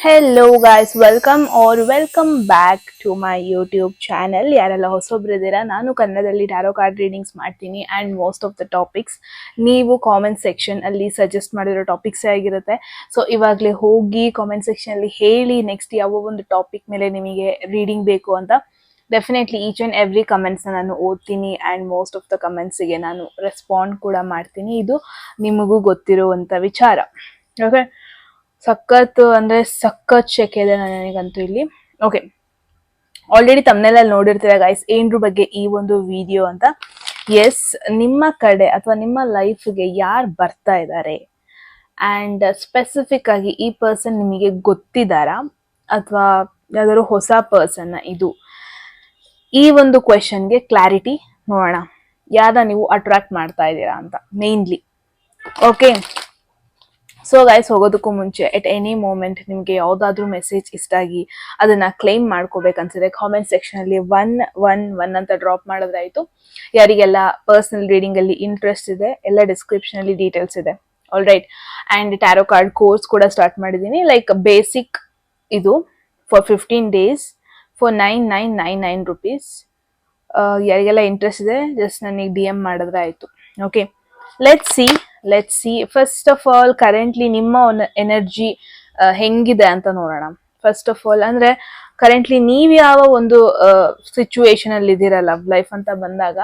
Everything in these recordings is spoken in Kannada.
Hello guys, welcome back to my YouTube channel. ಯಾರೆಲ್ಲ ಹೊಸೊಬ್ರಿದ್ದೀರಾ, ನಾನು ಕನ್ನಡದಲ್ಲಿ ಟ್ಯಾರೋ ಕಾರ್ಡ್ ರೀಡಿಂಗ್ಸ್ ಮಾಡ್ತೀನಿ and most of the topics ನೀವು ಕಾಮೆಂಟ್ ಸೆಕ್ಷನ್ ಅಲ್ಲಿ ಸಜೆಸ್ಟ್ ಮಾಡಿರೋ ಟಾಪಿಕ್ಸೇ ಆಗಿರುತ್ತೆ. ಸೊ ಇವಾಗಲೇ ಹೋಗಿ ಕಾಮೆಂಟ್ ಸೆಕ್ಷನಲ್ಲಿ ಹೇಳಿ ನೆಕ್ಸ್ಟ್ ಯಾವ ಒಂದು ಟಾಪಿಕ್ ಮೇಲೆ ನಿಮಗೆ ರೀಡಿಂಗ್ ಬೇಕು ಅಂತ. ಡೆಫಿನೆಟ್ಲಿ ಈಚ್ ಆ್ಯಂಡ್ ಎವ್ರಿ ಕಮೆಂಟ್ಸ್ನ ನಾನು ಓದ್ತೀನಿ ಆ್ಯಂಡ್ ಮೋಸ್ಟ್ ಆಫ್ ದ ಕಮೆಂಟ್ಸಿಗೆ ನಾನು ರೆಸ್ಪಾಂಡ್ ಕೂಡ ಮಾಡ್ತೀನಿ. ಇದು ನಿಮಗೂ ಗೊತ್ತಿರುವಂಥ ವಿಚಾರ. ಓಕೆ, ಸಖತ್ ಅಂದ್ರೆ ಸಖತ್ ಶೆಕೆ ಇದೆ ನನಗಂತೂ ಇಲ್ಲಿ. ಓಕೆ, ಆಲ್ರೆಡಿ ತಮ್ಮನೆಲ್ಲ ನೋಡಿರ್ತೀರ ಗೈಸ್ ಏನ್ರ ಬಗ್ಗೆ ಈ ಒಂದು ವಿಡಿಯೋ ಅಂತ. ಎಸ್, ನಿಮ್ಮ ಕಡೆ ಅಥವಾ ನಿಮ್ಮ ಲೈಫ್ಗೆ ಯಾರು ಬರ್ತಾ ಇದ್ದಾರೆ ಆ್ಯಂಡ್ ಸ್ಪೆಸಿಫಿಕ್ ಆಗಿ ಈ ಪರ್ಸನ್ ನಿಮಗೆ ಗೊತ್ತಿದ್ದಾರಾ ಅಥವಾ ಯಾವ್ದಾದ್ರು ಹೊಸ ಪರ್ಸನ್ ಇದು, ಈ ಒಂದು ಕ್ವೆಶನ್ಗೆ ಕ್ಲಾರಿಟಿ ನೋಡೋಣ. ಯಾರ ನೀವು ಅಟ್ರಾಕ್ಟ್ ಮಾಡ್ತಾ ಇದ್ದೀರಾ ಅಂತ ಮೇನ್ಲಿ. ಓಕೆ, ಸೊ ಗೈಸ್, ಹೋಗೋದಕ್ಕೂ ಮುಂಚೆ ಎಟ್ ಎನಿ ಮೂಮೆಂಟ್ ನಿಮಗೆ ಯಾವುದಾದ್ರೂ ಮೆಸೇಜ್ ಇಷ್ಟ ಆಗಿ ಅದನ್ನ ಕ್ಲೈಮ್ ಮಾಡ್ಕೋಬೇಕನ್ಸಿದೆ ಕಾಮೆಂಟ್ ಸೆಕ್ಷನಲ್ಲಿ ಒನ್ ಅಂತ ಡ್ರಾಪ್ ಮಾಡಿದ್ರಾಯ್ತು. ಯಾರಿಗೆಲ್ಲ ಪರ್ಸನಲ್ ರೀಡಿಂಗ್ ಅಲ್ಲಿ ಇಂಟ್ರೆಸ್ಟ್ ಇದೆ ಎಲ್ಲ ಡಿಸ್ಕ್ರಿಪ್ಷನ್ ಅಲ್ಲಿ ಡೀಟೇಲ್ಸ್ ಇದೆ. All right, and tarot card course ಕೂಡ ಸ್ಟಾರ್ಟ್ ಮಾಡಿದ್ದೀನಿ. ಲೈಕ್ ಬೇಸಿಕ್ ಇದು ಫಾರ್ 15 days ಫಾರ್ 9999 rupees. ಯಾರಿಗೆಲ್ಲ ಇಂಟ್ರೆಸ್ಟ್ ಇದೆ ಜಸ್ಟ್ ನನಗೆ DM ಮಾಡಿದ್ರೆ ಆಯಿತು. Okay, let's see first of all currently ನಿಮ್ಮ ಎನರ್ಜಿ ಹೆಂಗಿದೆ ಅಂತ ನೋಡೋಣ. ಫಸ್ಟ್ ಆಫ್ ಆಲ್ ಅಂದ್ರೆ ಕರೆಂಟ್ಲಿ ನೀವು ಯಾವ ಒಂದು ಸಿಚುವೇಶನ್ ಅಲ್ಲಿ ಇದ್ದೀರಾ ಲವ್ ಲೈಫ್ ಅಂತ ಬಂದಾಗ,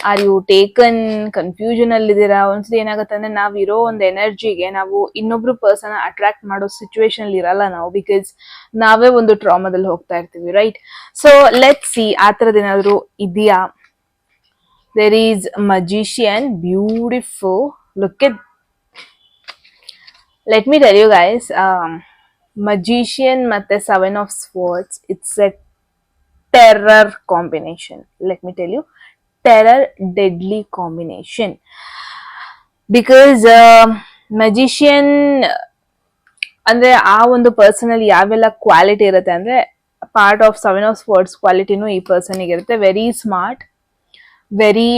ಆರ್ ಯು ಟೇಕನ್ ಕನ್ಫ್ಯೂಷನ್ ಅಲ್ಲಿ ಇದ್ದೀರಾ? ಒಂದ್ಸತಿ ಏನಾಗುತ್ತೆ ಅಂದ್ರೆ ನಾವ್ ಇರೋ ಒಂದು ಎನರ್ಜಿಗೆ ನಾವು ಇನ್ನೊಬ್ರು ಪರ್ಸನ್ ಅಟ್ರಾಕ್ಟ್ ಮಾಡೋ ಸಿಚುವೇಶನ್ ಅಲ್ಲಿ ಇರಲ್ಲ ನಾವು, ಬಿಕಾಸ್ ನಾವೇ ಒಂದು ಟ್ರಾಮಾದಲ್ಲಿ ಹೋಗ್ತಾ ಇರ್ತೀವಿ, ರೈಟ್? ಸೊ ಲೆಟ್ಸ್ ಸಿ ಆ ಥರದ್ದು ಏನಾದ್ರು ಇದೆಯಾ. There is a magician, beautiful. Look at. Let me tell you guys, magician ಮತ್ತೆ 7 of swords. It's a terror combination. Let me tell you, terror deadly combination. Because magician ಅಂದ್ರೆ ಆ ಒಂದು ಪರ್ಸನ್ ಅಲ್ಲಿ ಯಾವೆಲ್ಲ ಕ್ವಾಲಿಟಿ ಇರುತ್ತೆ ಅಂದ್ರೆ, ಪಾರ್ಟ್ ಆಫ್ 7 of swords ಕ್ವಾಲಿಟಿನೂ ಈ ಪರ್ಸನ್ಗೆ ಇರುತ್ತೆ. Very smart, very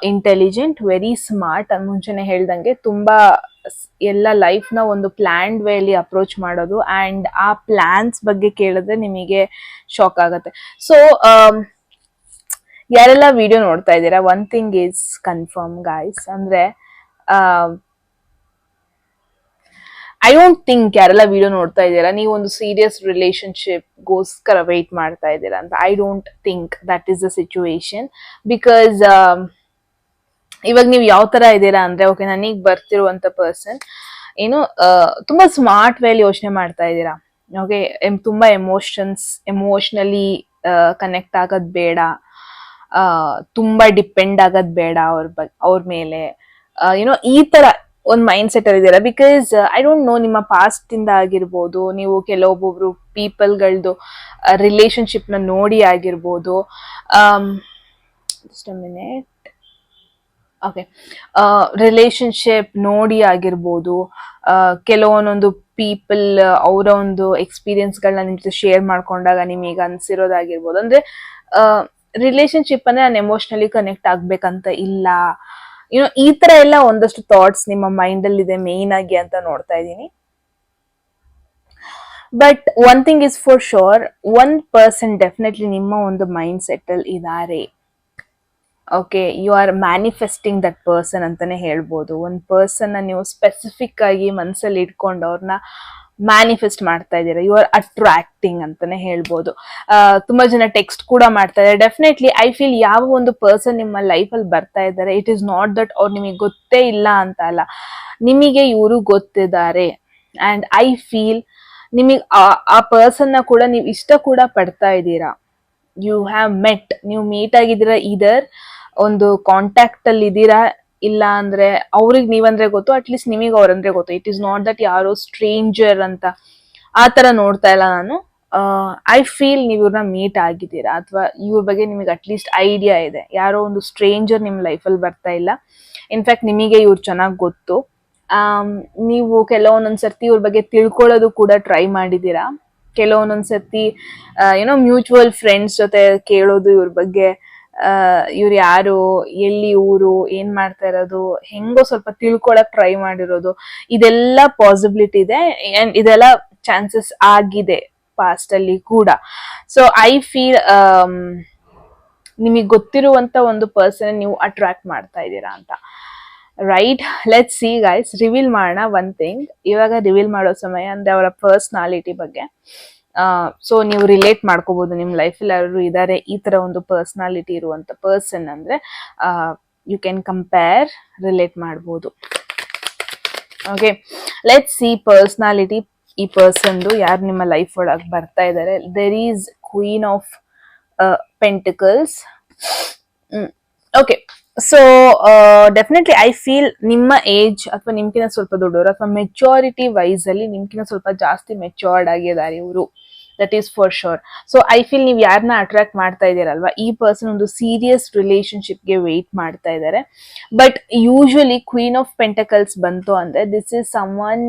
intelligent, very smart. ಮುಂಚೆನೆ ಹೇಳ್ದಂಗೆ ತುಂಬಾ ಎಲ್ಲ ಲೈಫ್ ನ ಒಂದು ಪ್ಲಾನ್ಡ್ ವೇಲಿ ಅಪ್ರೋಚ್ ಮಾಡೋದು ಅಂಡ್ ಆ ಪ್ಲಾನ್ಸ್ ಬಗ್ಗೆ ಕೇಳಿದ್ರೆ ನಿಮಗೆ ಶಾಕ್ ಆಗುತ್ತೆ. ಸೊ ಯಾರೆಲ್ಲ ವಿಡಿಯೋ ನೋಡ್ತಾ ಇದ್ದೀರಾ, one thing is confirm guys, ಅಂದ್ರೆ ಐ ಡೋಂಟ್ ಥಿಂಕ್ ಯಾರೆಲ್ಲ ವಿಡಿಯೋ ನೋಡ್ತಾ ಇದ್ದೀರಾ ನೀವು ಒಂದು ಸೀರಿಯಸ್ ರಿಲೇಶನ್ಶಿಪ್ ಗೋಸ್ಕರ ವೇಟ್ ಮಾಡ್ತಾ ಇದ್ದೀರಾ ಅಂತ. I don't think that is the situation. Because ಇವಾಗ ನೀವು ಯಾವ ತರ ಇದ್ದೀರಾ ಅಂದ್ರೆ, ಓಕೆ, ನನಗೆ ಬರ್ತಿರುವಂತ ಪರ್ಸನ್ ಏನು ತುಂಬಾ ಸ್ಮಾರ್ಟ್ ವೇಲಿ ಯೋಚನೆ ಮಾಡ್ತಾ ಇದ್ದೀರಾ. ಓಕೆ, ತುಂಬಾ ಎಮೋಷನಲಿ ಕನೆಕ್ಟ್ ಆಗೋದ್ ಬೇಡ, ತುಂಬಾ ಡಿಪೆಂಡ್ ಆಗೋದ್ ಬೇಡ ಅವ್ರ ಮೇಲೆ, ಏನೋ ಈ ತರ ಒಂದ್ ಮೈಂಡ್ ಸೆಟ್ ಅಲ್ಲಿ ಇದೆಯಲ್ಲ. ಬಿಕಾಸ್ ಐ ಡೋಂಟ್ ನೋ, ನಿಮ್ಮ ಪಾಸ್ಟ್ ಇಂದ ಆಗಿರ್ಬೋದು, ನೀವು ಕೆಲವೊಬ್ಬೊಬ್ರು ಪೀಪಲ್ಗಳದ್ದು ರಿಲೇಶನ್ಶಿಪ್ ನ ನೋಡಿ ಆಗಿರ್ಬೋದು. Just a minute. Okay, relationship ನೋಡಿ ಆಗಿರ್ಬೋದು, ಕೆಲವೊಂದೊಂದು ಪೀಪಲ್ ಅವರ ಒಂದು ಎಕ್ಸ್ಪೀರಿಯನ್ಸ್ಗಳನ್ನ ನಿಮ್ ಜೊತೆ ಶೇರ್ ಮಾಡ್ಕೊಂಡಾಗ ನಿಮಗೆ ಅನ್ಸಿರೋದಾಗಿರ್ಬೋದು. ಅಂದ್ರೆ ರಿಲೇಶನ್ಶಿಪ್ ಅಂದ್ರೆ ನಾನು ಎಮೋಷನಲಿ ಕನೆಕ್ಟ್ ಆಗ್ಬೇಕಂತ ಇಲ್ಲ, ಏನೋ ಈ ತರ ಎಲ್ಲ ಒಂದಷ್ಟು ಥಾಟ್ಸ್ ನಿಮ್ಮ ಮೈಂಡ್ ಅಲ್ಲಿ ಇದೆ ಮೇನ್ ಆಗಿ ಅಂತ ನೋಡ್ತಾ ಇದ್ದೀನಿ. But one thing is for sure, 1% definitely ನಿಮ್ಮ ಒಂದು ಮೈಂಡ್ ಸೆಟ್ ಅಲ್ಲಿ ಇದಾರೆ. Okay, you are manifesting that person ಅಂತಾನೆ ಹೇಳ್ಬೋದು. ಒಂದು ಪರ್ಸನ್ ನೀವು ಸ್ಪೆಸಿಫಿಕ್ ಆಗಿ ಮನಸ್ಸಲ್ಲಿ ಇಟ್ಕೊಂಡು ಅವ್ರನ್ನ ಮ್ಯಾನಿಫೆಸ್ಟ್ ಮಾಡ್ತಾ ಇದ್ದೀರಾ. ಯು ಆರ್ ಅಟ್ರಾಕ್ಟಿಂಗ್ ಅಂತಾನೆ ಹೇಳ್ಬೋದು. ತುಂಬಾ ಜನ ಟೆಕ್ಸ್ಟ್ ಕೂಡ ಮಾಡ್ತಾ ಇದ್ದಾರೆ. ಡೆಫಿನೆಟ್ಲಿ ಐ ಫೀಲ್ ಯಾವ ಒಂದು ಪರ್ಸನ್ ನಿಮ್ಮ ಲೈಫಲ್ಲಿ ಬರ್ತಾ ಇದ್ದಾರೆ, ಇಟ್ ಈಸ್ ನಾಟ್ ದಟ್ ಅವ್ರು ನಿಮಗೆ ಗೊತ್ತೇ ಇಲ್ಲ ಅಂತ ಅಲ್ಲ, ನಿಮಗೆ ಇವರು ಗೊತ್ತಿದ್ದಾರೆ. ಅಂಡ್ ಐ ಫೀಲ್ ನಿಮಗೆ ಆ ಪರ್ಸನ್ನ ಕೂಡ ನೀವು ಇಷ್ಟ ಕೂಡ ಪಡ್ತಾ ಇದ್ದೀರಾ. ಯು ಹ್ಯಾವ್ ಮೆಟ್, ನೀವು ಮೀಟ್ ಆಗಿದ್ದೀರಾ, ಇದರ್ ಒಂದು ಕಾಂಟ್ಯಾಕ್ಟ್ ಅಲ್ಲಿ ಇದ್ದೀರಾ, ಇಲ್ಲ ಅಂದ್ರೆ ಅವ್ರಿಗೆ ನೀವಂದ್ರೆ ಗೊತ್ತು, ಅಟ್ಲೀಸ್ಟ್ ನಿಮಗೆ ಅವ್ರಂದ್ರೆ ಗೊತ್ತು. ಇಟ್ ಈಸ್ ನಾಟ್ ದಟ್ ಯಾರೋ ಸ್ಟ್ರೇಂಜರ್ ಅಂತ ಆ ತರ ನೋಡ್ತಾ ಇಲ್ಲ ನಾನು. ಐ ಫೀಲ್ ನೀವು ಇವ್ರನ್ನ ಮೀಟ್ ಆಗಿದ್ದೀರಾ ಅಥವಾ ಇವ್ರ ಬಗ್ಗೆ ನಿಮಗೆ ಅಟ್ಲೀಸ್ಟ್ ಐಡಿಯಾ ಇದೆ. ಯಾರೋ ಒಂದು ಸ್ಟ್ರೇಂಜರ್ ನಿಮ್ ಲೈಫಲ್ಲಿ ಬರ್ತಾ ಇಲ್ಲ, ಇನ್ಫ್ಯಾಕ್ಟ್ ನಿಮಗೆ ಇವ್ರು ಚೆನ್ನಾಗಿ ಗೊತ್ತು. ನೀವು ಕೆಲವೊಂದೊಂದ್ಸರ್ತಿ ಇವ್ರ ಬಗ್ಗೆ ತಿಳ್ಕೊಳ್ಳೋದು ಕೂಡ ಟ್ರೈ ಮಾಡಿದ್ದೀರಾ. ಕೆಲವೊಂದೊಂದ್ಸರ್ತಿ ಏನೋ ಮ್ಯೂಚುವಲ್ ಫ್ರೆಂಡ್ಸ್ ಜೊತೆ ಕೇಳೋದು ಇವ್ರ ಬಗ್ಗೆ, ಇವ್ರು ಯಾರು, ಎಲ್ಲಿ ಊರು, ಏನ್ ಮಾಡ್ತಾ ಇರೋದು, ಹೆಂಗೋ ಸ್ವಲ್ಪ ತಿಳ್ಕೊಳಕ್ ಟ್ರೈ ಮಾಡಿರೋದು, ಇದೆಲ್ಲ ಪಾಸಿಬಿಲಿಟಿ ಇದೆ ಅಂಡ್ ಇದೆಲ್ಲ ಚಾನ್ಸಸ್ ಆಗಿದೆ ಪಾಸ್ಟ್ ಅಲ್ಲಿ ಕೂಡ. ಸೊ ಐ ಫೀಲ್ ನಿಮಗೆ ಗೊತ್ತಿರುವಂತ ಒಂದು ಪರ್ಸನ್ ನೀವು ಅಟ್ರಾಕ್ಟ್ ಮಾಡ್ತಾ ಇದ್ದೀರಾ ಅಂತ. Right, let see guys, reveal ಮಾಡೋಣ ಒನ್ ಥಿಂಗ್. ಇವಾಗ ರಿವೀಲ್ ಮಾಡೋ ಸಮಯ, ಅಂದ್ರೆ ಅವರ ಪರ್ಸ್ನಾಲಿಟಿ ಬಗ್ಗೆ. ಸೊ ನೀವು ರಿಲೇಟ್ ಮಾಡ್ಕೋಬಹುದು, ನಿಮ್ ಲೈಫಲ್ಲಿ ಯಾರು ಇದಾರೆ ಈ ತರ ಒಂದು ಪರ್ಸ್ನಾಲಿಟಿ ಇರುವಂತ ಪರ್ಸನ್ ಅಂದ್ರೆ ಯು ಕ್ಯಾನ್ ಕಂಪೇರ್, ರಿಲೇಟ್ ಮಾಡ್ಬೋದು. ಓಕೆ, ಲೆಟ್ ಸಿ ಪರ್ಸ್ನಾಲಿಟಿ ಈ ಪರ್ಸನ್ದು, ಯಾರು ನಿಮ್ಮ ಲೈಫ್ ಒಳಗೆ ಬರ್ತಾ ಇದ್ದಾರೆ. There is queen of pentacles. Okay, so definitely I feel ನಿಮ್ಮ ಏಜ್ ಅಥವಾ ನಿಮ್ಕಿನ ಸ್ವಲ್ಪ ದೊಡ್ಡವರು ಅಥವಾ ಮೆಚೂರಿಟಿ ವೈಸ್ ಅಲ್ಲಿ ನಿಮ್ಕಿನ ಸ್ವಲ್ಪ ಜಾಸ್ತಿ ಮೆಚೂರ್ಡ್ ಆಗಿದ್ದಾರೆ ಇವರು, that is for sure. So I feel ನೀವು ಯಾರನ್ನ ಅಟ್ರಾಕ್ಟ್ ಮಾಡ್ತಾ ಇದ್ದೀರಲ್ವಾ, ಈ ಪರ್ಸನ್ ಒಂದು ಸೀರಿಯಸ್ ರಿಲೇಶನ್ಶಿಪ್ಗೆ ವೆಯ್ಟ್ ಮಾಡ್ತಾ ಇದ್ದಾರೆ. But usually queen of pentacles ಬಂತು ಅಂದ್ರೆ this is someone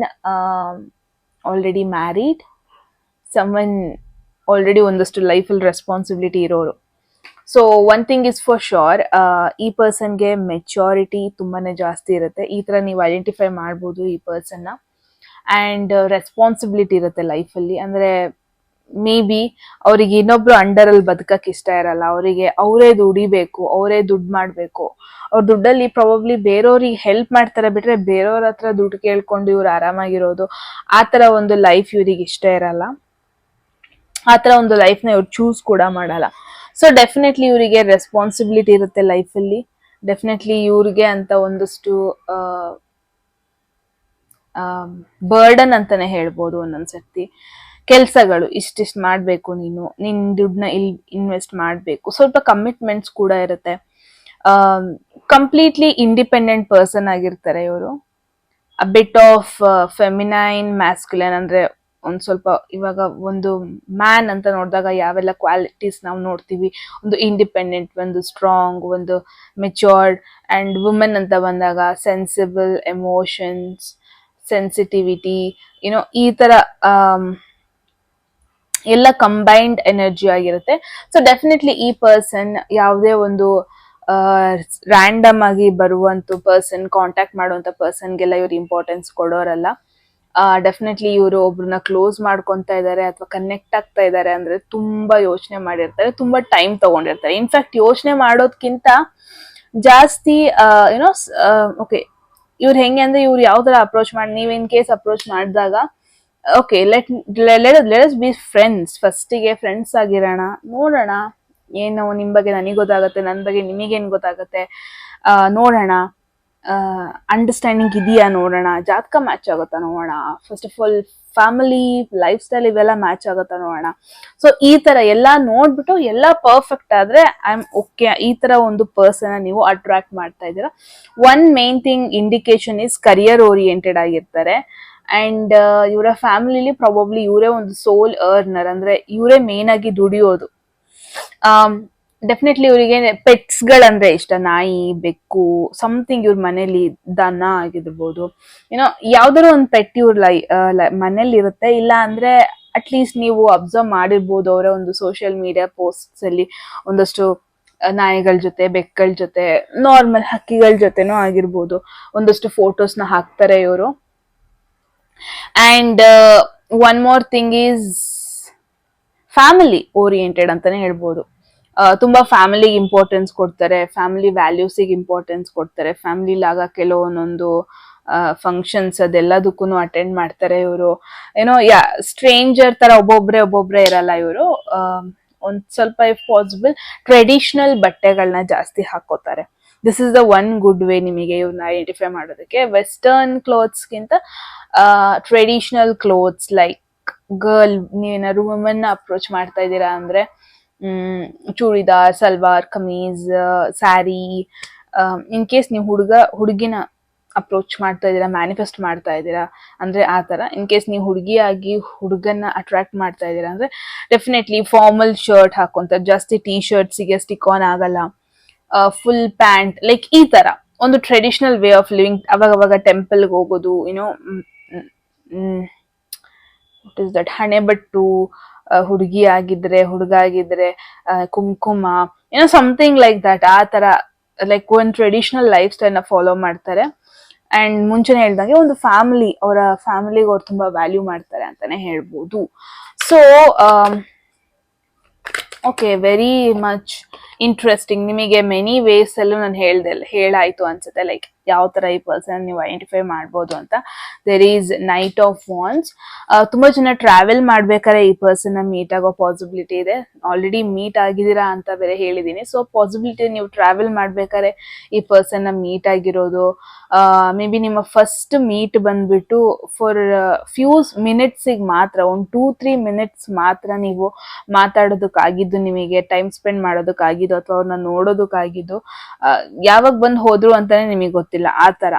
already married, someone already ಒಂದಷ್ಟು ಲೈಫಲ್ಲಿ ರೆಸ್ಪಾನ್ಸಿಬಿಲಿಟಿ ಇರೋರು. So one thing is for sure, ಈ ಪರ್ಸನ್ಗೆ ಮೆಚೂರಿಟಿ ತುಂಬಾನೇ ಜಾಸ್ತಿ ಇರುತ್ತೆ. ಈ ತರ ನೀವು ಐಡೆಂಟಿಫೈ ಮಾಡ್ಬೋದು ಈ ಪರ್ಸನ್ನ. ಆ್ಯಂಡ್ ರೆಸ್ಪಾನ್ಸಿಬಿಲಿಟಿ ಇರುತ್ತೆ ಲೈಫಲ್ಲಿ. ಅಂದರೆ ಮೇ ಬಿ ಅವರಿಗೆ ಇನ್ನೊಬ್ರು ಅಂಡರ್ ಅಲ್ಲಿ ಬದುಕಕ್ಕೆ ಇಷ್ಟ ಇರಲ್ಲ, ಅವರಿಗೆ ಅವರೇ ದುಡಿಬೇಕು, ಅವರೇ ದುಡ್ಡು ಮಾಡಬೇಕು. ಅವ್ರ ದುಡ್ಡಲ್ಲಿ ಪ್ರಾಬಬ್ಲಿ ಬೇರೆಯವ್ರಿಗೆ ಹೆಲ್ಪ್ ಮಾಡ್ತಾರೆ ಬಿಟ್ರೆ ಬೇರೆಯವ್ರ ಹತ್ರ ದುಡ್ಡು ಕೇಳ್ಕೊಂಡು ಇವ್ರು ಆರಾಮಾಗಿರೋದು, ಆ ಥರ ಒಂದು ಲೈಫ್ ಇವ್ರಿಗೆ ಇಷ್ಟ ಇರಲ್ಲ. ಆ ಥರ ಒಂದು ಲೈಫ್ನ ಇವ್ರು ಚೂಸ್ ಕೂಡ ಮಾಡಲ್ಲ. ಸೊ ಡೆಫಿನೆಟ್ಲಿ ಇವರಿಗೆ ರೆಸ್ಪಾನ್ಸಿಬಿಲಿಟಿ ಇರುತ್ತೆ ಲೈಫಲ್ಲಿ. ಡೆಫಿನೆಟ್ಲಿ ಇವ್ರಿಗೆ ಅಂತ ಒಂದಷ್ಟು ಬರ್ಡನ್ ಅಂತಾನೆ ಹೇಳ್ಬೋದು. ಒಂದೊಂದ್ಸರ್ತಿ ಕೆಲ್ಸಗಳು ಇಷ್ಟಿಷ್ಟು ಮಾಡ್ಬೇಕು, ನಿನ್ ದುಡ್ಡನ್ನ ಇಲ್ಲಿ ಇನ್ವೆಸ್ಟ್ ಮಾಡ್ಬೇಕು, ಸ್ವಲ್ಪ ಕಮಿಟ್ಮೆಂಟ್ಸ್ ಕೂಡ ಇರುತ್ತೆ. ಕಂಪ್ಲೀಟ್ಲಿ ಇಂಡಿಪೆಂಡೆಂಟ್ ಪರ್ಸನ್ ಆಗಿರ್ತಾರೆ ಇವರು. ಅ ಬಿಟ್ ಆಫ್ ಫೆಮಿನೈನ್ ಮ್ಯಾಸ್ಕ್ಯುಲೈನ್, ಅಂದ್ರೆ ಒಂದ್ ಸ್ವಲ್ಪ ಇವಾಗ ಒಂದು ಮ್ಯಾನ್ ಅಂತ ನೋಡಿದಾಗ ಯಾವೆಲ್ಲ ಕ್ವಾಲಿಟೀಸ್ ನಾವು ನೋಡ್ತೀವಿ, ಒಂದು ಇಂಡಿಪೆಂಡೆಂಟ್, ಒಂದು ಸ್ಟ್ರಾಂಗ್, ಒಂದು ಮೆಚೂರ್ಡ್. ಅಂಡ್ ವುಮೆನ್ ಅಂತ ಬಂದಾಗ ಸೆನ್ಸಿಬಲ್, ಎಮೋಷನ್ಸ್, ಸೆನ್ಸಿಟಿವಿಟಿ, ಯುನೋ ಈ ತರ ಎಲ್ಲ ಕಂಬೈನ್ಡ್ ಎನರ್ಜಿ ಆಗಿರುತ್ತೆ. ಸೊ ಡೆಫಿನೆಟ್ಲಿ ಈ ಪರ್ಸನ್ ಯಾವುದೇ ಒಂದು ರ್ಯಾಂಡಮ್ ಆಗಿ ಬರುವಂತ ಪರ್ಸನ್, ಕಾಂಟ್ಯಾಕ್ಟ್ ಮಾಡುವಂತ ಪರ್ಸನ್ಗೆಲ್ಲ ಇವ್ರು ಇಂಪಾರ್ಟೆನ್ಸ್ ಕೊಡೋರಲ್ಲ. ಡೆಫಿನೆಟ್ಲಿ ಇವರು ಒಬ್ರನ್ನ ಕ್ಲೋಸ್ ಮಾಡ್ಕೊತಾ ಇದ್ದಾರೆ ಅಥವಾ ಕನೆಕ್ಟ್ ಆಗ್ತಾ ಇದ್ದಾರೆ ಅಂದ್ರೆ ತುಂಬಾ ಯೋಚನೆ ಮಾಡಿರ್ತಾರೆ, ತುಂಬಾ ಟೈಮ್ ತಗೊಂಡಿರ್ತಾರೆ. ಇನ್ಫ್ಯಾಕ್ಟ್ ಯೋಚನೆ ಮಾಡೋದ್ಕಿಂತ ಜಾಸ್ತಿ ಯುನೋ ಓಕೆ, ಇವ್ರು ಹೆಂಗೆ ಅಂದ್ರೆ ಇವ್ರು ಯಾವ ತರ ಅಪ್ರೋಚ್ ಮಾಡಿ, ನೀವು ಇನ್ ಕೇಸ್ ಅಪ್ರೋಚ್ ಮಾಡಿದಾಗ okay let us be friends, ಫಸ್ಟಿಗೆ ಫ್ರೆಂಡ್ಸ್ ಆಗಿರೋಣ, ನೋಡೋಣ ಏನು ನಿಮ್ ಬಗ್ಗೆ ನನಗೆ ಗೊತ್ತಾಗುತ್ತೆ, ನನ್ನ ಬಗ್ಗೆ ನಿಮಗೇನು ಗೊತ್ತಾಗುತ್ತೆ, ನೋಡೋಣ ಅಂಡರ್ಸ್ಟ್ಯಾಂಡಿಂಗ್ ಇದೆಯಾ ನೋಡೋಣ, ಜಾತಕ ಮ್ಯಾಚ್ ಆಗುತ್ತಾ ನೋಡೋಣ, first of all family life style ಇವೆಲ್ಲ ಮ್ಯಾಚ್ ಆಗುತ್ತಾ ನೋಡೋಣ. ಸೊ ಈ ತರ ಎಲ್ಲ ನೋಡ್ಬಿಟ್ಟು ಎಲ್ಲ ಪರ್ಫೆಕ್ಟ್ ಆದ್ರೆ ಐ ಆಮ್ ಓಕೆ, ಈ ತರ ಒಂದು ಪರ್ಸನ್ ನೀವು ಅಟ್ರಾಕ್ಟ್ ಮಾಡ್ತಾ ಇದ್ದೀರಾ. One main thing indication is career oriented ಆಗಿರ್ತಾರೆ. ಅಂಡ್ ಇವರ ಫ್ಯಾಮಿಲಿಲಿ ಪ್ರಾಬಬ್ಲಿ ಇವರೇ ಒಂದು ಸೋಲ್ ಅರ್ನರ್, ಅಂದ್ರೆ ಇವರೇ ಮೇನ್ ಆಗಿ ದುಡಿಯೋದು. ಡೆಫಿನೆಟ್ಲಿ ಇವರಿಗೆ ಪೆಟ್ಸ್ ಗಳಂದ್ರೆ ಇಷ್ಟ, ನಾಯಿ, ಬೆಕ್ಕು, ಸಮಥಿಂಗ್ ಇವ್ರ ಮನೇಲಿ ದನ ಆಗಿರ್ಬೋದು, ಏನೋ ಯಾವ್ದಾದ್ರು ಒಂದು ಪೆಟ್ ಇವ್ರ ಮನೇಲಿ ಇರುತ್ತೆ. ಇಲ್ಲ ಅಂದ್ರೆ ಅಟ್ಲೀಸ್ಟ್ ನೀವು ಅಬ್ಸರ್ವ್ ಮಾಡಿರ್ಬೋದು ಅವರ ಒಂದು ಸೋಷಿಯಲ್ ಮೀಡಿಯಾ ಪೋಸ್ಟ್ಸ್ ಅಲ್ಲಿ ಒಂದಷ್ಟು ನಾಯಿಗಳ ಜೊತೆ, ಬೆಕ್ಕಗಳ ಜೊತೆ, ನಾರ್ಮಲ್ ಹಕ್ಕಿಗಳ ಜೊತೆನೂ ಆಗಿರ್ಬೋದು ಒಂದಷ್ಟು ಫೋಟೋಸ್ನ ಹಾಕ್ತಾರೆ ಇವರು. And one more thing is family oriented ಅಂತಾನೆ ಹೇಳ್ಬೋದು. ತುಂಬಾ ಫ್ಯಾಮಿಲಿಗೆ ಇಂಪಾರ್ಟೆನ್ಸ್ ಕೊಡ್ತಾರೆ, ಫ್ಯಾಮಿಲಿ ವ್ಯಾಲ್ಯೂಸಿಗೆ ಇಂಪಾರ್ಟೆನ್ಸ್ ಕೊಡ್ತಾರೆ. ಫ್ಯಾಮಿಲಿಲಾಗ ಕೆಲವೊಂದೊಂದು ಫಂಕ್ಷನ್ಸ್ ಅದೆಲ್ಲದಕ್ಕೂ ಅಟೆಂಡ್ ಮಾಡ್ತಾರೆ ಇವರು. ಏನೋ ಸ್ಟ್ರೇಂಜರ್ ತರ ಒಬ್ಬೊಬ್ರೆ ಇರಲ್ಲ ಇವರು. ಒಂದ್ ಸ್ವಲ್ಪ ಇಫ್ ಪಾಸಿಬಲ್ ಟ್ರೆಡಿಷನಲ್ ಬಟ್ಟೆಗಳನ್ನ ಜಾಸ್ತಿ ಹಾಕೋತಾರೆ. This is the one good way ನಿಮಗೆ ಇವ್ರನ್ನ ಐಡೆಂಟಿಫೈ ಮಾಡೋದಕ್ಕೆ. ವೆಸ್ಟರ್ನ್ ಕ್ಲೋತ್ಸ್ಗಿಂತ ಟ್ರೆಡಿಷನಲ್ ಕ್ಲೋತ್ಸ್, ಲೈಕ್ ಗರ್ಲ್, ನೀವೇನಾದ್ರು ವುಮೆನ್ ಅಪ್ರೋಚ್ ಮಾಡ್ತಾ ಇದ್ದೀರಾ ಅಂದ್ರೆ ಚೂಡಿದಾರ್, ಸಲ್ವಾರ್ ಕಮೀಸ್, ಸ್ಯಾರಿ. ಇನ್ ಕೇಸ್ ನೀವು ಹುಡುಗಿನ ಅಪ್ರೋಚ್ ಮಾಡ್ತಾ ಇದ್ದೀರಾ, ಮ್ಯಾನಿಫೆಸ್ಟ್ ಮಾಡ್ತಾ ಇದ್ದೀರಾ ಅಂದ್ರೆ ಆ ತರ. ಇನ್ ಕೇಸ್ ನೀವು ಹುಡುಗಿಯಾಗಿ ಹುಡುಗನ್ನ ಅಟ್ರಾಕ್ಟ್ ಮಾಡ್ತಾ ಇದ್ದೀರಾ ಅಂದ್ರೆ ಡೆಫಿನೆಟ್ಲಿ ಫಾರ್ಮಲ್ ಶರ್ಟ್ ಹಾಕೊಂತಾರೆ, ಜಾಸ್ತಿ ಟೀ ಶರ್ಟ್ಸಿಗೆ ಸ್ಟಿಕ್ ಆನ್ ಆಗಲ್ಲ, ಫುಲ್ ಪ್ಯಾಂಟ್, ಲೈಕ್ ಈ ತರ ಒಂದು ಟ್ರೆಡಿಷನಲ್ ವೇ ಆಫ್ ಲಿವಿಂಗ್. ಅವಾಗ ಟೆಂಪಲ್ಗೆ ಹೋಗೋದು, ಯುನೋ ವಾಟ್ ಇಸ್ ದಟ್, ಹಣೆಬಟ್ಟು, ಹುಡುಗಿ ಆಗಿದ್ರೆ ಹುಡುಗ ಆಗಿದ್ರೆ ಕುಂಕುಮ ಏನೋ ಸಮಥಿಂಗ್ ಲೈಕ್ ದಟ್, ಆ ತರ ಲೈಕ್ ಒಂದು ಟ್ರೆಡಿಷನಲ್ ಲೈಫ್ ಸ್ಟೈಲ್ ನ ಫಾಲೋ ಮಾಡ್ತಾರೆ. ಅಂಡ್ ಮುಂಚೆನೆ ಹೇಳ್ದಂಗೆ ಒಂದು ಫ್ಯಾಮಿಲಿ, ಅವರ ಫ್ಯಾಮಿಲಿಗೆ ಅವ್ರು ತುಂಬಾ ವ್ಯಾಲ್ಯೂ ಮಾಡ್ತಾರೆ ಅಂತಾನೆ ಹೇಳ್ಬೋದು. So okay, very much interesting. ನಿಮಗೆ ಮೆನಿ ವೇಸ್ ಅಲ್ಲೂ ನಾನು ಹೇಳಾಯ್ತು ಅನ್ಸುತ್ತೆ, ಲೈಕ್ ಯಾವ ತರ ಈ ಪರ್ಸನ್ ನೀವು ಐಡೆಂಟಿಫೈ ಮಾಡ್ಬೋದು ಅಂತ. There is knight of wands. ತುಂಬಾ ಜನ ಟ್ರಾವೆಲ್ ಮಾಡ್ಬೇಕಾದ್ರೆ ಈ ಪರ್ಸನ್ ಮೀಟ್ ಆಗೋ ಪಾಸಿಬಿಲಿಟಿ ಇದೆ. ಆಲ್ರೆಡಿ ಮೀಟ್ ಆಗಿದ್ದೀರಾ ಅಂತ ಬೇರೆ ಹೇಳಿದೀನಿ. ಸೊ ಪಾಸಿಬಿಲಿಟಿ ನೀವು ಟ್ರಾವೆಲ್ ಮಾಡ್ಬೇಕಾದ್ರೆ ಈ ಪರ್ಸನ್ ಮೀಟ್ ಆಗಿರೋದು, ಮೇ ಬಿ ನಿಮ್ಮ ಫಸ್ಟ್ ಮೀಟ್ ಬಂದ್ಬಿಟ್ಟು ಫಾರ್ ಫ್ಯೂ ಮಿನಿಟ್ಸಿಗೆ ಮಾತ್ರ, ಒಂದು 2-3 ಮಿನಿಟ್ಸ್ ಮಾತ್ರ ನೀವು ಮಾತಾಡೋದಕ್ಕಾಗಿದ್ದು, ನಿಮಗೆ ಟೈಮ್ ಸ್ಪೆಂಡ್ ಮಾಡೋದಕ್ಕಾಗಿದ್ದು, ಅಥವಾ ಅವ್ರನ್ನ ನೋಡೋದಕ್ಕಾಗಿದ್ದು, ಯಾವಾಗ ಬಂದು ಹೋದ್ರು ಅಂತಾನೆ ನಿಮಗೆ ಗೊತ್ತಿಲ್ಲ, ಆ ತರ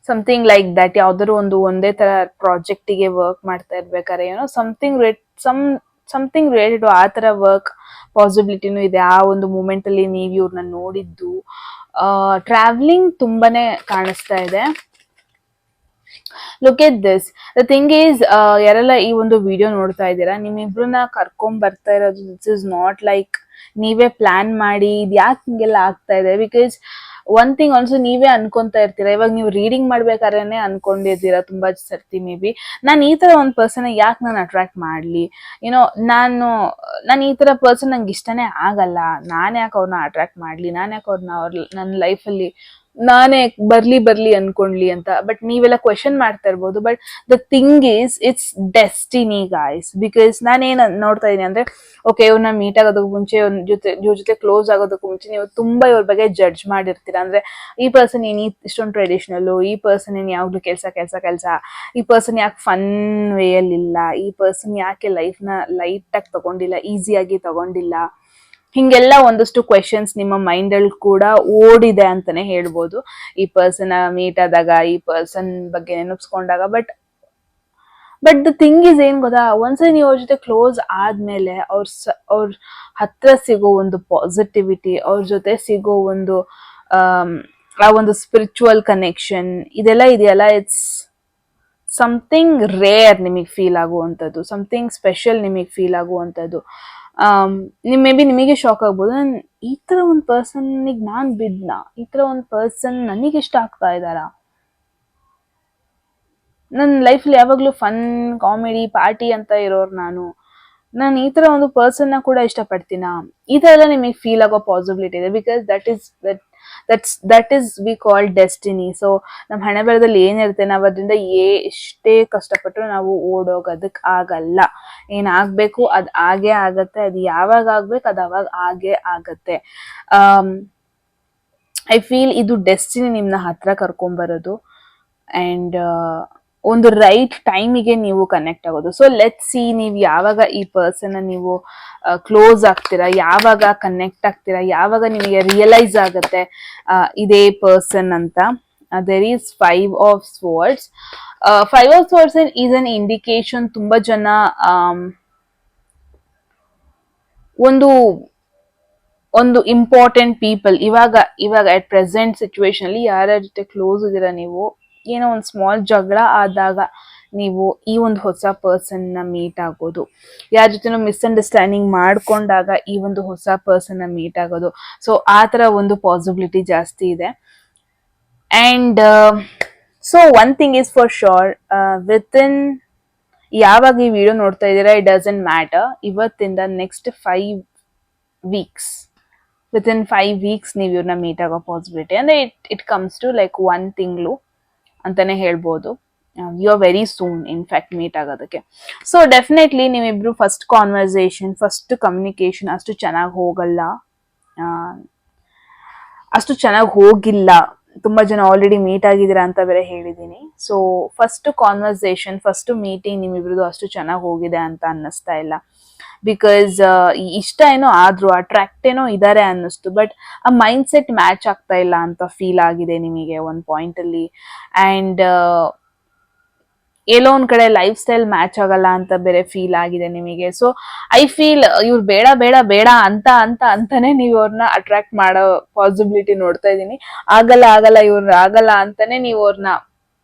ಸಮಥಿಂಗ್ ಲೈಕ್ ದಟ್. ಯಾವ್ದಾದ್ರು ಒಂದೇ ತರ ಪ್ರಾಜೆಕ್ಟಿಗೆ ವರ್ಕ್ ಮಾಡ್ತಾ ಇರ್ಬೇಕಾದ್ರೆ ಏನೋ ಸಮಥಿಂಗ್ ರಿಲೇಟೆಡ್ ಆ ತರ ವರ್ಕ್ ಪಾಸಿಬಿಲಿಟಿನೂ ಇದೆ. ಆ ಒಂದು ಮೂಮೆಂಟ್ ಅಲ್ಲಿ ನೀವು ಇವ್ರನ್ನ ನೋಡಿದ್ದು, ಟ್ರಾವೆಲಿಂಗ್ ತುಂಬಾನೇ ಕಾಣಿಸ್ತಾ ಇದೆ. Look at this. The thing is, ಯಾರೆಲ್ಲ ಈ ಒಂದು ವಿಡಿಯೋ ನೋಡ್ತಾ ಇದ್ದೀರಾ, ನಿಮ್ಮಿಬ್ರನ್ನ ಕರ್ಕೊಂಡ್ ಬರ್ತಾ ಇರೋದು ದಿಸ್ ಇಸ್ ನಾಟ್ ಲೈಕ್ ನೀವೇ ಪ್ಲಾನ್ ಮಾಡಿ ಇದು ಯಾಕೆ ಹಿಂಗೆಲ್ಲ ಆಗ್ತಾ ಇದೆ. ಬಿಕಾಸ್ ಒನ್ ಥಿಂಗ್ ಆಲ್ಸೋ ನೀವೇ ಅನ್ಕೊಂತಾ ಇರ್ತೀರಾ, ಇವಾಗ ನೀವು ರೀಡಿಂಗ್ ಮಾಡ್ಬೇಕಾದ್ರೆ ಅನ್ಕೊಂಡಿರ್ತೀರಾ ತುಂಬಾ ಸರ್ತಿ, ಮೇ ಬಿ ನಾನು ಈ ತರ ಒಂದು ಪರ್ಸನ್ ಯಾಕೆ ನಾನು ಅಟ್ರಾಕ್ಟ್ ಮಾಡ್ಲಿ, ಏನೋ ನಾನು ಈ ತರ ಪರ್ಸನ್ ನಂಗೆ ಇಷ್ಟನೇ ಆಗಲ್ಲ, ನಾನ್ ಯಾಕೆ ಅವ್ರನ್ನ ಅಟ್ರಾಕ್ಟ್ ಮಾಡ್ಲಿ, ನಾನ್ ಯಾಕೆ ಅವ್ರನ್ನ ನನ್ನ ಲೈಫಲ್ಲಿ ನಾನೇ ಬರ್ಲಿ ಅನ್ಕೊಂಡ್ಲಿ ಅಂತ. ಬಟ್ ನೀವೆಲ್ಲ ಕ್ವೆಶನ್ ಮಾಡ್ತಾ ಇರ್ಬೋದು. But the thing is, it's destiny guys. Because ನಾನೇನ್ ನೋಡ್ತಾ ಇದೀನಿ ಅಂದ್ರೆ, ಓಕೆ ಇವ್ರನ್ನ ಮೀಟ್ ಆಗೋದಕ್ಕೂ ಮುಂಚೆ, ಇವ್ರ ಜೊತೆ ಕ್ಲೋಸ್ ಆಗೋದಕ್ಕೂ ಮುಂಚೆ ನೀವು ತುಂಬಾ ಇವ್ರ ಬಗ್ಗೆ ಜಡ್ಜ್ ಮಾಡಿರ್ತೀರಾ. ಅಂದ್ರೆ ಈ ಪರ್ಸನ್ ಏನ್ ಇಷ್ಟೊಂದು ಟ್ರೆಡಿಷನಲ್, ಈ ಪರ್ಸನ್ ಏನ್ ಯಾವಾಗ್ಲೂ ಕೆಲ್ಸ, ಈ ಪರ್ಸನ್ ಯಾಕೆ ಫನ್ ವೇಯಲ್ಲಿ ಇಲ್ಲ, ಈ ಪರ್ಸನ್ ಯಾಕೆ ಲೈಫ್ ನ ಲೈಟ್ ಆಗಿ ತಗೊಂಡಿಲ್ಲ, ಈಸಿಯಾಗಿ ತಗೊಂಡಿಲ್ಲ, ಹಿಂಗೆಲ್ಲ ಒಂದಷ್ಟು ಕ್ವೆಶನ್ಸ್ ನಿಮ್ಮ ಮೈಂಡ್ ಅಲ್ಲಿ ಕೂಡ ಓಡಿದೆ ಅಂತಾನೆ ಹೇಳ್ಬೋದು ಈ ಪರ್ಸನ್ ಮೀಟ್ ಆದಾಗ, ಈ ಪರ್ಸನ್ ಬಗ್ಗೆ ನೆನಪಿಸ್ಕೊಂಡಾಗ. ಬಟ್ ದ ಥಿಂಗ್ ಇಸ್ ಏನ್ ಗೊತ್ತಾ, ಒಂದ್ಸರಿ ನೀವು ಅವ್ರ ಜೊತೆ ಕ್ಲೋಸ್ ಆದ್ಮೇಲೆ ಅವ್ರ ಹತ್ರ ಸಿಗೋ ಒಂದು ಪಾಸಿಟಿವಿಟಿ, ಅವ್ರ ಜೊತೆ ಸಿಗೋ ಒಂದು ಆ ಒಂದು ಸ್ಪಿರಿಚುವಲ್ ಕನೆಕ್ಷನ್ ಇದೆಲ್ಲ ಇದೆಯಲ್ಲ, ಇಟ್ಸ್ ಸಮಥಿಂಗ್ ರೇರ್ ನಿಮಗೆ ಫೀಲ್ ಆಗುವಂಥದ್ದು, ಸಮಥಿಂಗ್ ಸ್ಪೆಷಲ್ ನಿಮಗೆ ಫೀಲ್ ಆಗುವಂಥದ್ದು. ಮೇ ಬಿ ನಿಮಗೆ ಶಾಕ್ ಆಗ್ಬೋದು, ಈ ತರ ಒಂದು ಪರ್ಸನ್ನಿಗೆ ನಾನ್ ಬಿದ್ನ, ಈ ತರ ಒಂದು ಪರ್ಸನ್ ನನಗೆ ಇಷ್ಟ ಆಗ್ತಾ ಇದಾರ, ನನ್ನ ಲೈಫಲ್ಲಿ ಯಾವಾಗ್ಲೂ ಫನ್ ಕಾಮಿಡಿ ಪಾರ್ಟಿ ಅಂತ ಇರೋರು ನಾನು ಈ ತರ ಒಂದು ಪರ್ಸನ್ ನ ಕೂಡ ಇಷ್ಟಪಡ್ತೀನ, ಈ ತರ ಎಲ್ಲ ನಿಮಗೆ ಫೀಲ್ ಆಗೋ ಪಾಸಿಬಿಲಿಟಿ ಇದೆ. Because that is we call destiny. So ನಮ್ಮ ಹಣೆ ಬರದಲ್ಲಿ ಏನಿರುತ್ತೆ, ನಾವು ಅದರಿಂದ ಎಷ್ಟೇ ಕಷ್ಟಪಟ್ಟರು ನಾವು ಓಡೋಗೋದಕ್ ಆಗಲ್ಲ. ಏನಾಗ್ಬೇಕು ಅದ್ ಆಗೇ ಆಗತ್ತೆ, ಅದು ಯಾವಾಗ ಆಗ್ಬೇಕು ಅದು ಅವಾಗ ಆಗೇ ಆಗತ್ತೆ. ಐ ಫೀಲ್ ಇದು ಡೆಸ್ಟಿನಿ ನಿಮ್ನ ಹತ್ರ ಕರ್ಕೊಂಬರೋದು, ಅಂಡ್ ಒಂದು ರೈಟ್ ಟೈಮಿಗೆ ನೀವು ಕನೆಕ್ಟ್ ಆಗೋದು. ಸೊ ಲೆಟ್ ಸಿ, ನೀವು ಯಾವಾಗ ಈ ಪರ್ಸನ್ ನೀವು ಕ್ಲೋಸ್ ಆಗ್ತೀರಾ, ಯಾವಾಗ ಕನೆಕ್ಟ್ ಆಗ್ತೀರಾ, ಯಾವಾಗ ನಿಮಗೆ ರಿಯಲೈಸ್ ಆಗತ್ತೆ ಇದೇ ಪರ್ಸನ್ ಅಂತ. There is 5 of Swords. 5 of Swords is an indication. ತುಂಬಾ ಜನ ಒಂದು ಇಂಪಾರ್ಟೆಂಟ್ ಪೀಪಲ್ ಇವಾಗ ಅಟ್ ಪ್ರೆಸೆಂಟ್ ಸಿಚುವೇಶನ್ ಅಲ್ಲಿ ಯಾರ್ಯಾರ ಜೊತೆ ಕ್ಲೋಸ್ ಇದೀರಾ ನೀವು, ಏನೋ ಒಂದು ಸ್ಮಾಲ್ ಜಗಳ ಆದಾಗ ನೀವು ಈ ಒಂದು ಹೊಸ ಪರ್ಸನ್ ನ ಮೀಟ್ ಆಗೋದು, ಯಾರ ಜೊತೆ ಮಿಸ್ಅಂಡರ್ಸ್ಟ್ಯಾಂಡಿಂಗ್ ಮಾಡ್ಕೊಂಡಾಗ ಈ ಒಂದು ಹೊಸ ಪರ್ಸನ್ ನ ಮೀಟ್ ಆಗೋದು. ಸೊ ಆ ತರ ಒಂದು ಪಾಸಿಬಿಲಿಟಿ ಜಾಸ್ತಿ ಇದೆ. And so one thing is for sure, within ಯಾವಾಗ ಈ ವಿಡಿಯೋ ನೋಡ್ತಾ ಇದ್ದೀರಾ, ಇಟ್ ಡಸಂಟ್ ಮ್ಯಾಟರ್, ಇವತ್ತಿಂದ ನೆಕ್ಸ್ಟ್ 5 weeks, ವಿತಿನ್ 5 weeks ನೀವು ಇವ್ರನ್ನ ಮೀಟ್ ಆಗೋ ಪಾಸಿಬಿಲಿಟಿ ಅಂದ್ರೆ ಇಟ್ ಕಮ್ಸ್ ಟು ಲೈಕ್ 1 ತಿಂಗಳು ಅಂತಾನೆ ಹೇಳ್ಬೋದು. You are very soon in fact meet ಆಗೋದಕ್ಕೆ. ಸೊ ಡೆಫಿನೆಟ್ಲಿ ನೀವಿಬ್ರು ಫಸ್ಟ್ ಕಾನ್ವರ್ಸೇಷನ್, ಫಸ್ಟ್ ಕಮ್ಯುನಿಕೇಶನ್ ಅಷ್ಟು ಚೆನ್ನಾಗಿ ಹೋಗಿಲ್ಲ. ತುಂಬಾ ಜನ ಆಲ್ರೆಡಿ ಮೀಟ್ ಆಗಿದ್ದೀರಾ ಅಂತ ಬೇರೆ ಹೇಳಿದೀನಿ. So first conversation, first meeting ನಿಮ್ಮಿಬ್ರದ್ದು ಅಷ್ಟು ಚೆನ್ನಾಗಿ ಹೋಗಿದೆ ಅಂತ ಅನ್ನಿಸ್ತಾ ಇಲ್ಲ. ಬಿಕಾಸ್ ಇಷ್ಟ ಏನೋ ಆದ್ರೂ, ಅಟ್ರಾಕ್ಟ್ ಏನೋ ಇದಾರೆ ಅನ್ನಿಸ್ತು, ಬಟ್ ಆ ಮೈಂಡ್ ಸೆಟ್ ಮ್ಯಾಚ್ ಆಗ್ತಾ ಇಲ್ಲ ಅಂತ ಫೀಲ್ ಆಗಿದೆ ನಿಮಗೆ ಒಂದ್ ಪಾಯಿಂಟ್ ಅಲ್ಲಿ. ಅಂಡ್ ಎಲ್ಲೋ ಒಂದ್ ಕಡೆ ಲೈಫ್ ಸ್ಟೈಲ್ ಮ್ಯಾಚ್ ಆಗಲ್ಲ ಅಂತ ಬೇರೆ ಫೀಲ್ ಆಗಿದೆ ನಿಮಗೆ. ಸೊ ಐ ಫೀಲ್ ಇವ್ರು ಬೇಡ ಅಂತಾನೆ ನೀವು ಅವ್ರನ್ನ ಅಟ್ರಾಕ್ಟ್ ಮಾಡೋ ಪಾಸಿಬಿಲಿಟಿ ನೋಡ್ತಾ ಇದೀನಿ. ಆಗಲ್ಲ ಇವ್ರ ಆಗಲ್ಲ ಅಂತಾನೆ ನೀವು ಅವ್ರನ್ನ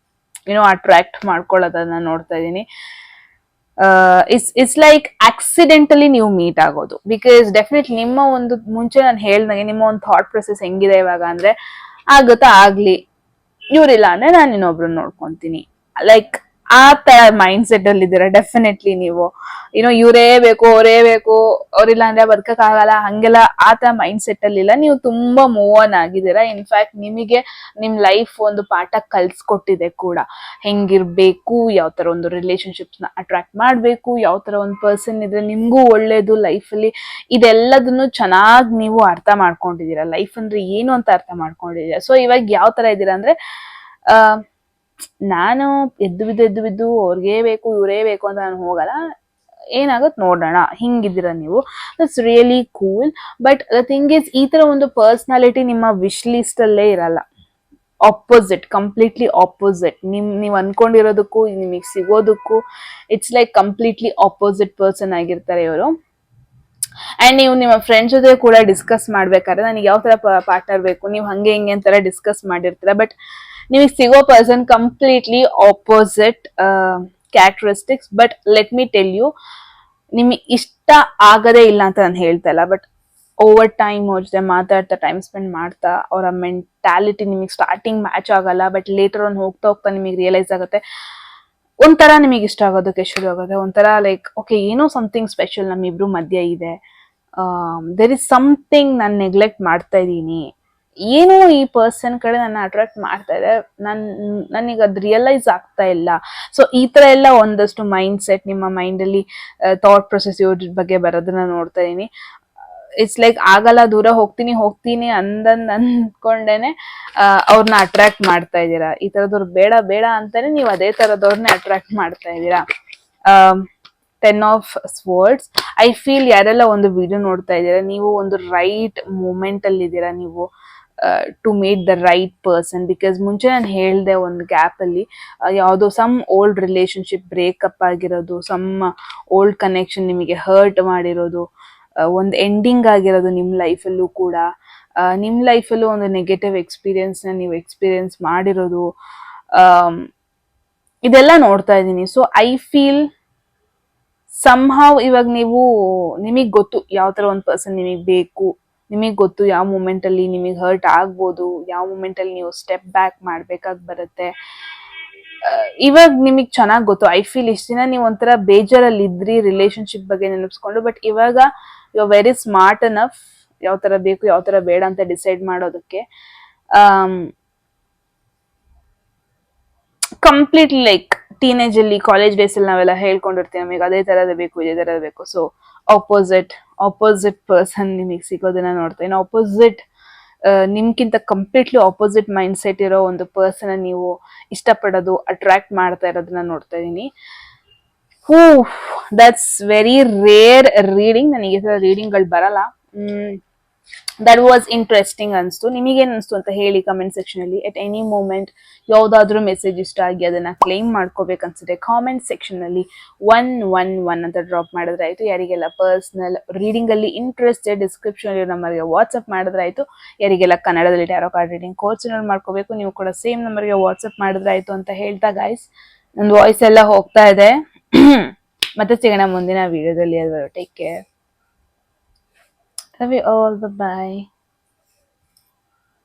ಏನೋ ಅಟ್ರಾಕ್ಟ್ ಮಾಡ್ಕೊಳ್ಳೋದನ್ನ ನೋಡ್ತಾ ಇದೀನಿ. ಇಟ್ಸ್ ಲೈಕ್ ಆಕ್ಸಿಡೆಂಟಲಿ ನೀವು ಮೀಟ್ ಆಗೋದು. ಬಿಕಾಸ್ ಡೆಫಿನೆಟ್ಲಿ ನಿಮ್ಮ ಒಂದು ಮುಂಚೆ ನಾನು ಹೇಳ್ದಂಗೆ ನಿಮ್ಮ ಒಂದು ಥಾಟ್ ಪ್ರೊಸೆಸ್ ಹೆಂಗಿದೆ ಇವಾಗ ಅಂದ್ರೆ, ಆಗುತ್ತಾ ಆಗ್ಲಿ, ಇವ್ರಿಲ್ಲ ಅಂದ್ರೆ ನಾನು ಇನ್ನೊಬ್ರನ್ನ ನೋಡ್ಕೊಂತೀನಿ, ಲೈಕ್ ಆ ತರ ಮೈಂಡ್ ಸೆಟ್ ಅಲ್ಲಿ ಇದ್ದೀರಾ ಡೆಫಿನೆಟ್ಲಿ ನೀವು. ಇವರೇ ಬೇಕು, ಅವರೇ ಬೇಕು, ಅವ್ರಿಲ್ಲ ಅಂದ್ರೆ ಬದುಕಕ್ ಆಗಲ್ಲ, ಹಂಗೆಲ್ಲ ಆ ತರ ಮೈಂಡ್ ಸೆಟ್ ಅಲ್ಲಿ ಇಲ್ಲ. ನೀವು ತುಂಬಾ ಮೂವ್ ಆನ್ ಆಗಿದ್ದೀರಾ. ಇನ್ಫ್ಯಾಕ್ಟ್ ನಿಮಗೆ ನಿಮ್ ಲೈಫ್ ಒಂದು ಪಾಠ ಕಲ್ಸ್ಕೊಟ್ಟಿದೆ ಕೂಡ, ಹೆಂಗಿರ್ಬೇಕು, ಯಾವ ತರ ಒಂದು ರಿಲೇಶನ್ಶಿಪ್ಸ್ ನ ಅಟ್ರಾಕ್ಟ್ ಮಾಡ್ಬೇಕು, ಯಾವ ತರ ಒಂದು ಪರ್ಸನ್ ಇದ್ರೆ ನಿಮ್ಗೂ ಒಳ್ಳೇದು ಲೈಫ್ ಅಲ್ಲಿ, ಇದೆಲ್ಲದನ್ನು ಚೆನ್ನಾಗಿ ನೀವು ಅರ್ಥ ಮಾಡ್ಕೊಂಡಿದೀರಾ. ಲೈಫ್ ಅಂದ್ರೆ ಏನು ಅಂತ ಅರ್ಥ ಮಾಡ್ಕೊಂಡಿದೀರಾ. ಸೊ ಇವಾಗ ಯಾವ ತರ ಇದ್ದೀರಾ ಅಂದ್ರೆ, ನಾನು ಎದ್ದು ಬಿದ್ದು ಅವ್ರಿಗೇ ಬೇಕು, ಇವರೇ ಬೇಕು ಅಂತ ನಾನು ಹೋಗಲ್ಲ, ಏನಾಗುತ್ತೆ ನೋಡೋಣ, ಹಿಂಗಿದ್ದೀರಾ ನೀವು. That's really cool. But the thing is, ಈ ತರ ಒಂದು ಪರ್ಸನಾಲಿಟಿ ನಿಮ್ಮ ವಿಶ್ ಲಿಸ್ಟ್ ಅಲ್ಲೇ ಇರಲ್ಲ. Opposite, completely opposite. ನೀವು ಅನ್ಕೊಂಡಿರೋದಕ್ಕೂ ನಿಮಗೆ ಸಿಗೋದಕ್ಕೂ it's like completely opposite person ಆಗಿರ್ತಾರೆ ಇವರು. ಅಂಡ್ ನೀವು ನಿಮ್ಮ ಫ್ರೆಂಡ್ಸ್ ಜೊತೆ ಕೂಡ ಡಿಸ್ಕಸ್ ಮಾಡ್ಬೇಕಾದ್ರೆ ನನಗೆ ಯಾವ ತರ ಪಾರ್ಟ್ನರ್ ಬೇಕು, ನೀವು ಹಂಗೆ ಹಿಂಗೆ ಅಂತಾರ ಡಿಸ್ಕಸ್ ಮಾಡಿರ್ತೀರ. ಬಟ್ ನಿಮಗೆ ಸಿಗೋ person completely opposite characteristics. But let me tell you, ನಿಮಗೆ ಇಷ್ಟ ಆಗದೇ ಇಲ್ಲ ಅಂತ ನಾನು ಹೇಳ್ತಾ ಇಲ್ಲ. ಬಟ್ ಓವರ್ ಟೈಮ್ ಅವ್ರ ಜೊತೆ ಮಾತಾಡ್ತಾ, ಟೈಮ್ ಸ್ಪೆಂಡ್ ಮಾಡ್ತಾ, ಅವರ ಮೆಂಟಾಲಿಟಿ ನಿಮಗೆ ಸ್ಟಾರ್ಟಿಂಗ್ ಮ್ಯಾಚ್ ಆಗಲ್ಲ. ಬಟ್ ಲೇಟರ್ ಆನ್ ಹೋಗ್ತಾ ಹೋಗ್ತಾ ನಿಮಗೆ ರಿಯಲೈಸ್ ಆಗುತ್ತೆ, ಒಂಥರ ನಿಮಗೆ ಇಷ್ಟ ಆಗೋದಕ್ಕೆ ಶುರು ಆಗುತ್ತೆ. ಒಂಥರ ಲೈಕ್ ಓಕೆ, ಏನೋ ಸಮಥಿಂಗ್ ಸ್ಪೆಷಲ್ ನಮ್ಮಿಬ್ರು ಮಧ್ಯ ಇದೆ, ದೇರ್ ಇಸ್ ಸಮಥಿಂಗ್ ನಾನು ನೆಗ್ಲೆಕ್ಟ್ ಮಾಡ್ತಾ ಇದ್ದೀನಿ, ಏನೋ ಈ ಪರ್ಸನ್ ಕಡೆ ನನ್ನ ಅಟ್ರಾಕ್ಟ್ ಮಾಡ್ತಾ ಇದೆ, ನನಗೆ ಅದು ರಿಯಲೈಸ್ ಆಗ್ತಾ ಇಲ್ಲ. ಸೊ ಈ ತರ ಎಲ್ಲ ಒಂದಷ್ಟು ಮೈಂಡ್ ಸೆಟ್ ನಿಮ್ಮ ಮೈಂಡ್ ಅಲ್ಲಿ ಥಾಟ್ ಪ್ರೊಸೆಸ್ ಇವ್ರ ಬಗ್ಗೆ ಬರೋದನ್ನ ನೋಡ್ತಾ ಇದೀನಿ. ಇಟ್ಸ್ ಲೈಕ್ ಆಗಲ್ಲ, ದೂರ ಹೋಗ್ತೀನಿ ಅಂದ್ಕೊಂಡೇನೆ ಅವ್ರನ್ನ ಅಟ್ರಾಕ್ಟ್ ಮಾಡ್ತಾ ಇದ್ದೀರಾ. ಈ ತರದವ್ರು ಬೇಡ ಬೇಡ ಅಂತಾನೆ ನೀವು ಅದೇ ತರದವ್ರನ್ನ ಅಟ್ರಾಕ್ಟ್ ಮಾಡ್ತಾ ಇದ್ದೀರಾ. 10 of Swords. ಐ ಫೀಲ್ ಯಾರೆಲ್ಲ ಒಂದು ವಿಡಿಯೋ ನೋಡ್ತಾ ಇದ್ದೀರಾ, ನೀವು ಒಂದು ರೈಟ್ ಮೂಮೆಂಟ್ ಅಲ್ಲಿ ಇದ್ದೀರಾ ನೀವು to meet the right person. Because ಮುಂಚೆ ನಾನು ಹೇಳ್ದೆ, ಒಂದು ಗ್ಯಾಪ್ ಅಲ್ಲಿ ಯಾವುದೋ ಸಮ್ ಓಲ್ಡ್ ರಿಲೇಶನ್ಶಿಪ್ ಬ್ರೇಕಪ್ ಆಗಿರೋದು, ಸಮ್ ಓಲ್ಡ್ ಕನೆಕ್ಷನ್ ನಿಮಗೆ ಹರ್ಟ್ ಮಾಡಿರೋದು, ಒಂದು ಎಂಡಿಂಗ್ ಆಗಿರೋದು ನಿಮ್ಮ ಲೈಫಲ್ಲೂ ಕೂಡ, ನಿಮ್ಮ ಲೈಫಲ್ಲೂ ಒಂದು ನೆಗೆಟಿವ್ ಎಕ್ಸ್ಪೀರಿಯನ್ಸ್ನ ನೀವು ಎಕ್ಸ್ಪೀರಿಯನ್ಸ್ ಮಾಡಿರೋದು, ಇದೆಲ್ಲ ನೋಡ್ತಾ ಇದ್ದೀನಿ. ಸೊ ಐ ಫೀಲ್ ಸಮ್ಹಾವ್ ಇವಾಗ ನಿಮಗೆ ಗೊತ್ತು ಯಾವ ತರ ಒಂದು ಪರ್ಸನ್ ನಿಮಗೆ ಬೇಕು, ನಿಮಗೆ ಗೊತ್ತು ಯಾವ ಮೂಮೆಂಟ್ ಅಲ್ಲಿ ನಿಮಗೆ ಹರ್ಟ್ ಆಗ್ಬೋದು, ಯಾವ ಮೂಮೆಂಟ್ ಅಲ್ಲಿ ನೀವು ಸ್ಟೆಪ್ ಬ್ಯಾಕ್ ಮಾಡ್ಬೇಕಾಗಿ ಬರುತ್ತೆ. ಇವಾಗ ನಿಮಗೆ ಚೆನ್ನಾಗಿ ಗೊತ್ತು. ಐ ಫೀಲ್ ಇಷ್ಟ ದಿನ ನೀವು ಒಂಥರ ಬೇಜಾರಲ್ಲಿ ಇದ್ರಿ ರಿಲೇಶನ್ಶಿಪ್ ಬಗ್ಗೆ ನೆನಪಿಸ್ಕೊಂಡು, ಬಟ್ ಇವಾಗ you are very smart enough ಯಾವ ತರ ಬೇಕು ಯಾವ ತರ ಬೇಡ ಅಂತ ಡಿಸೈಡ್ ಮಾಡೋದಕ್ಕೆ. ಕಂಪ್ಲೀಟ್ಲಿ ಲೈಕ್ ಟೀನೇಜ್ ಅಲ್ಲಿ, ಕಾಲೇಜ್ ಡೇಸ್ ಅಲ್ಲಿ ನಾವೆಲ್ಲ ಹೇಳ್ಕೊಂಡಿರ್ತೀವಿ ನಮಗೆ ಅದೇ ತರದ ಬೇಕು, ಇದೇ ತರದ ಬೇಕು. ಸೊ ಆಪೋಸಿಟ್ ಪರ್ಸನ್ ನಿಮಗೆ ಸಿಗೋದನ್ನ ನೋಡ್ತಾ ಇನ್ನು ಆಪೋಸಿಟ್, ನಿಮ್ಗಿಂತ ಕಂಪ್ಲೀಟ್ಲಿ ಆಪೋಸಿಟ್ ಮೈಂಡ್ ಸೆಟ್ ಇರೋ ಒಂದು ಪರ್ಸನ್ ನೀವು ಇಷ್ಟಪಡೋದು, ಅಟ್ರಾಕ್ಟ್ ಮಾಡ್ತಾ ಇರೋದನ್ನ ನೋಡ್ತಾ ಇದೀನಿ. That's very rare reading. ನನಗೆ ರೀಡಿಂಗ್ಗಳು ಬರಲ್ಲ. ದಟ್ ವಾಸ್ ಇಂಟ್ರೆಸ್ಟಿಂಗ್ ಅನ್ಸ್ತು. ನಿಮಗೇನ್ ಅನ್ಸ್ತು ಅಂತ ಹೇಳಿ ಕಮೆಂಟ್ ಸೆಕ್ಷನ್ ಅಲ್ಲಿ. ಎಟ್ ಎನಿ ಮೂಮೆಂಟ್ ಯಾವ್ದಾದ್ರು ಮೆಸೇಜ್ ಇಷ್ಟ ಆಗಿ ಅದನ್ನ ಕ್ಲೈಮ್ ಮಾಡ್ಕೋಬೇಕನ್ಸುತ್ತೆ, ಕಾಮೆಂಟ್ ಸೆಕ್ಷನ್ ಅಲ್ಲಿ 111 ಅಂತ ಡ್ರಾಪ್ ಮಾಡಿದ್ರೆ ಆಯ್ತು. ಯಾರಿಗೆಲ್ಲ ಪರ್ಸನಲ್ ರೀಡಿಂಗ್ ಅಲ್ಲಿ ಇಂಟ್ರೆಸ್ಟೆಡ್, ಡಿಸ್ಕ್ರಿಪ್ಷನ್ ಅಲ್ಲಿ ನಮ್ಮರಿಗೆ ವಾಟ್ಸ್ಆಪ್ ಮಾಡಿದ್ರೆ ಆಯ್ತು. ಯಾರಿಗೆಲ್ಲ ಕನ್ನಡದಲ್ಲಿ ಟ್ಯಾರೋ ಕಾರ್ಡ್ ರೀಡಿಂಗ್ ಕೋರ್ಸ್ ಮಾಡ್ಕೋಬೇಕು, ನೀವು ಕೂಡ ಸೇಮ್ ನಂಬರ್ಗೆ ವಾಟ್ಸ್ಆಪ್ ಮಾಡಿದ್ರೆ ಆಯ್ತು ಅಂತ ಹೇಳ್ತಾ ಗೈಸ್, ನಂದು ವಾಯ್ಸ್ ಎಲ್ಲ ಹೋಗ್ತಾ ಇದೆ. ಮತ್ತೆ ಸಿಗೋಣ ಮುಂದಿನ ವಿಡಿಯೋದಲ್ಲಿ. Take care. Love you all. Bye-bye.